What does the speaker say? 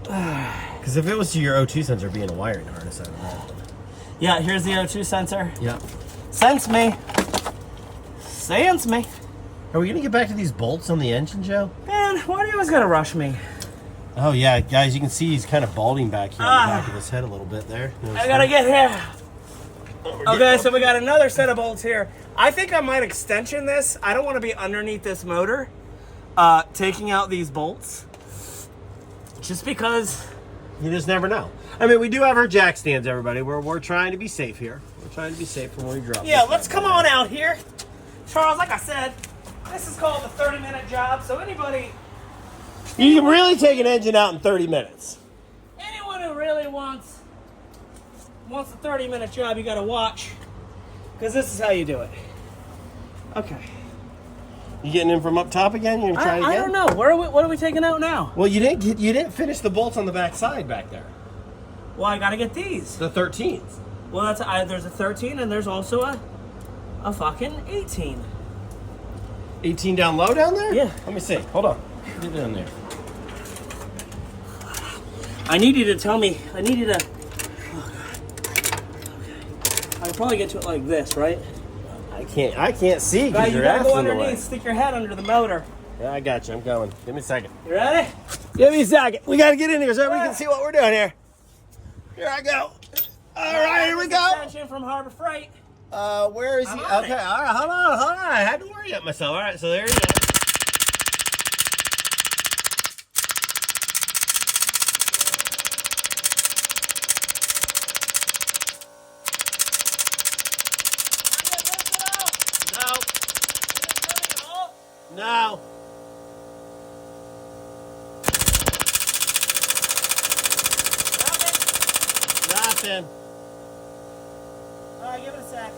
Because if it was to your O2 sensor being a wiring harness, I would imagine. Yeah, here's the O2 sensor. Yep. Sense me. Sense me. Are we going to get back to these bolts on the engine, Joe? Man, why are you always gonna rush me? Oh, yeah. Guys, you can see he's kind of balding back here on the back of his head a little bit there. I gotta get here. Okay, so we got another set of bolts here. I think I might extension this. I don't want to be underneath this motor, taking out these bolts. Just because... You just never know. I mean, we do have our jack stands, everybody. We're trying to be safe here. We're trying to be safe from where we drop. Yeah, let's come on out here. Charles, like I said, this is called the 30-minute job, so anybody... You can really take an engine out in 30 minutes. Anyone who really wants a 30-minute job, you gotta watch. Because this is how you do it. Okay. You getting in from up top again? You gonna try again? I don't know. What are we taking out now? Well, you didn't finish the bolts on the back side back there. Well, I gotta get these. The 13s. Well, there's a 13 and there's also a fucking 18. 18 down low down there? Yeah. Let me see. Hold on. Get down there. I need you to tell me. I need you to. Oh God. Okay. I can probably get to it like this, right? I can't see because You your gotta ass go in the way. underneath. Stick your head under the motor. Yeah, I got you. I'm going. Give me a second. You ready? Give me a second. We got to get in here so everybody can see what we're doing here. Here I go. All right, here we go. Extension from Harbor Freight. Where is he? I'm on Okay, it. all right. Hold on. I had to worry about myself. All right, so there he is. No. Nothing. All right, give it a sec.